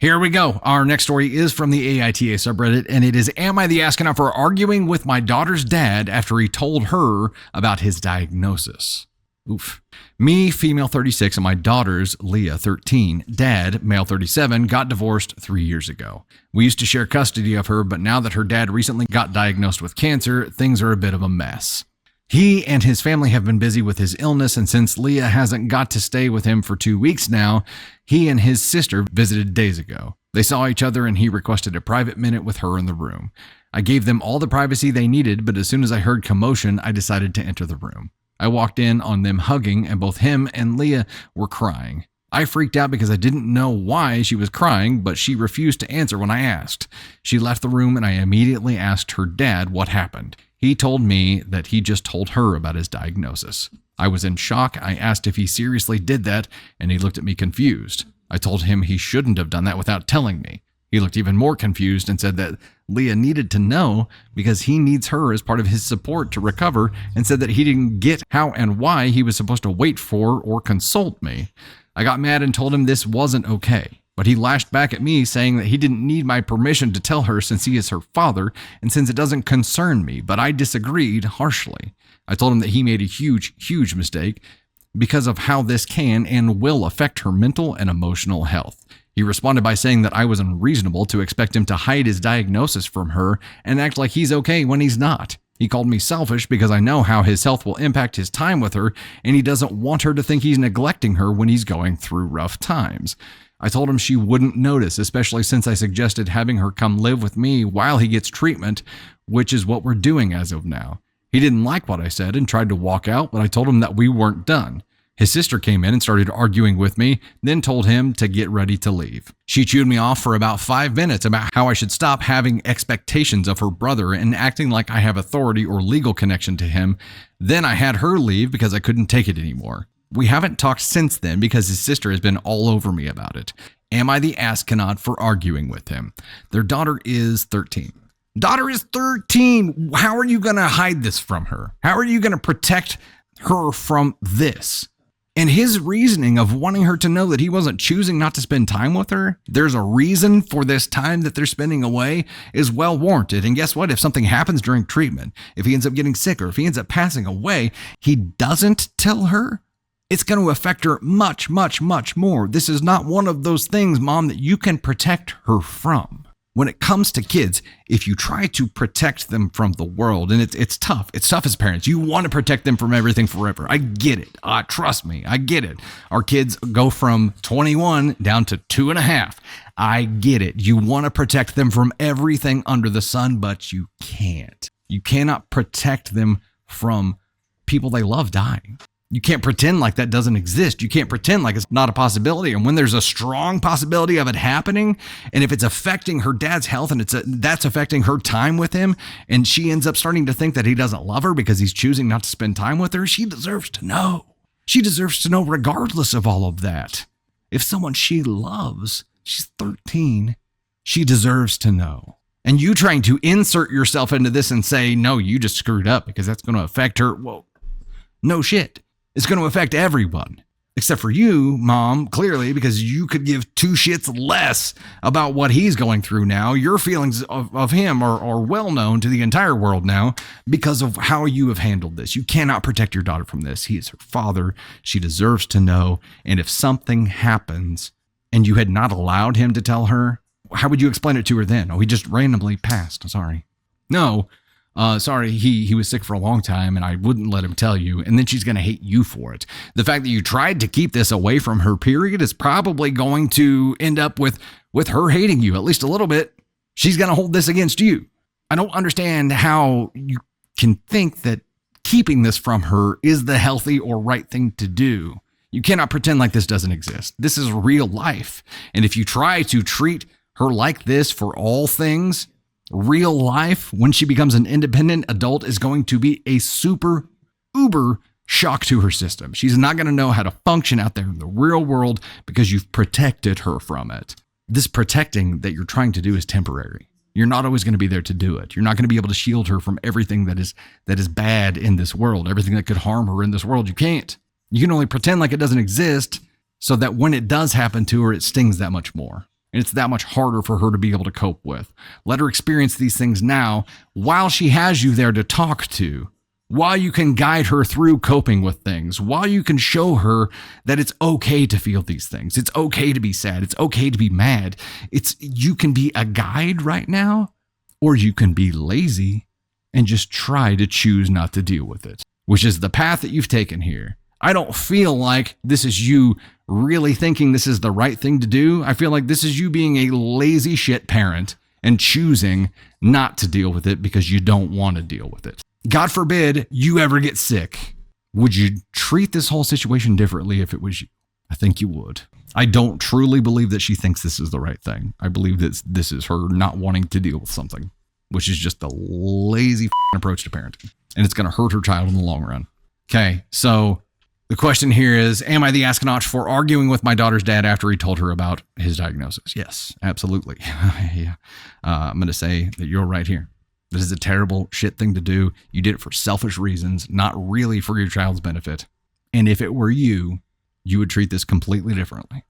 Here we go. Our next story is from the AITA subreddit, and it is, am I the astronaut for arguing with my daughter's dad after he told her about his diagnosis? Oof. Me, female 36, and my daughters, Leah, 13, dad, male 37, got divorced 3 years ago. We used to share custody of her, but now that her dad recently got diagnosed with cancer, things are a bit of a mess. He and his family have been busy with his illness, and since Leah hasn't got to stay with him for 2 weeks now, he and his sister visited days ago. They saw each other and he requested a private minute with her in the room. I gave them all the privacy they needed, but as soon as I heard commotion, I decided to enter the room. I walked in on them hugging, and both him and Leah were crying. I freaked out because I didn't know why she was crying, but she refused to answer when I asked. She left the room and I immediately asked her dad what happened. He told me that he just told her about his diagnosis. I was in shock. I asked if he seriously did that, and he looked at me confused. I told him he shouldn't have done that without telling me. He looked even more confused and said that Leah needed to know because he needs her as part of his support to recover, and said that he didn't get how and why he was supposed to wait for or consult me. I got mad and told him this wasn't okay. But he lashed back at me, saying that he didn't need my permission to tell her since he is her father and since it doesn't concern me, but I disagreed harshly. I told him that he made a huge mistake because of how this can and will affect her mental and emotional health. He responded by saying that I was unreasonable to expect him to hide his diagnosis from her and act like he's okay when he's not. He called me selfish because I know how his health will impact his time with her, and he doesn't want her to think he's neglecting her when he's going through rough times. I told him she wouldn't notice, especially since I suggested having her come live with me while he gets treatment, which is what we're doing as of now. He didn't like what I said and tried to walk out, but I told him that we weren't done. His sister came in and started arguing with me, then told him to get ready to leave. She chewed me off for about 5 minutes about how I should stop having expectations of her brother and acting like I have authority or legal connection to him. Then I had her leave because I couldn't take it anymore. We haven't talked since then because his sister has been all over me about it. Am I the astronaut for arguing with him? Their daughter is 13. Daughter is 13. How are you going to hide this from her? How are you going to protect her from this? And his reasoning of wanting her to know that he wasn't choosing not to spend time with her, there's a reason for this time that they're spending away, is well warranted. And guess what? If something happens during treatment, if he ends up getting sick or if he ends up passing away, he doesn't tell her, it's going to affect her much more. This is not one of those things, Mom, that you can protect her from. When it comes to kids, if you try to protect them from the world, and it's tough. It's tough as parents. You want to protect them from everything forever. I get it. Trust me, I get it. Our kids go from 21 down to 2.5. I get it. You want to protect them from everything under the sun, but you can't. You cannot protect them from people they love dying. You can't pretend like that doesn't exist. You can't pretend like it's not a possibility. And when there's a strong possibility of it happening, and if it's affecting her dad's health and that's affecting her time with him, and she ends up starting to think that he doesn't love her because he's choosing not to spend time with her, she deserves to know. She deserves to know regardless of all of that. If someone she loves, she's 13, she deserves to know. And you trying to insert yourself into this and say, no, you just screwed up because that's going to affect her. Well, no shit. It's going to affect everyone, except for you, Mom, clearly, because you could give 2 shits less about what he's going through now. Your feelings of him are well known to the entire world now because of how you have handled this. You cannot protect your daughter from this. He is her father. She deserves to know. And if something happens and you had not allowed him to tell her, how would you explain it to her then? Oh, he just randomly passed. Sorry. No. Sorry, he was sick for a long time and I wouldn't let him tell you, and then she's going to hate you for it. The fact that you tried to keep this away from her, period, is probably going to end up with her hating you at least a little bit. She's going to hold this against you. I don't understand how you can think that keeping this from her is the healthy or right thing to do. You cannot pretend like this doesn't exist. This is real life. And if you try to treat her like this for all things, real life, when she becomes an independent adult, is going to be a super uber shock to her system. She's not going to know how to function out there in the real world because you've protected her from it. This protecting that you're trying to do is temporary. You're not always going to be there to do it. You're not going to be able to shield her from everything that is bad in this world, everything that could harm her in this world. You can't. You can only pretend like it doesn't exist so that when it does happen to her, it stings that much more. And it's that much harder for her to be able to cope with. Let her experience these things now while she has you there to talk to, while you can guide her through coping with things, while you can show her that it's okay to feel these things. It's okay to be sad. It's okay to be mad. You can be a guide right now, or you can be lazy and just try to choose not to deal with it, which is the path that you've taken here. I don't feel like this is you really thinking this is the right thing to do. I feel like this is you being a lazy shit parent and choosing not to deal with it because you don't want to deal with it. God forbid you ever get sick. Would you treat this whole situation differently if it was you? I think you would. I don't truly believe that she thinks this is the right thing. I believe that this is her not wanting to deal with something, which is just a lazy approach to parenting. And it's going to hurt her child in the long run. Okay, so the question here is, am I the astronaut for arguing with my daughter's dad after he told her about his diagnosis? Yes, absolutely. Yeah. I'm going to say that you're right here. This is a terrible shit thing to do. You did it for selfish reasons, not really for your child's benefit. And if it were you, you would treat this completely differently.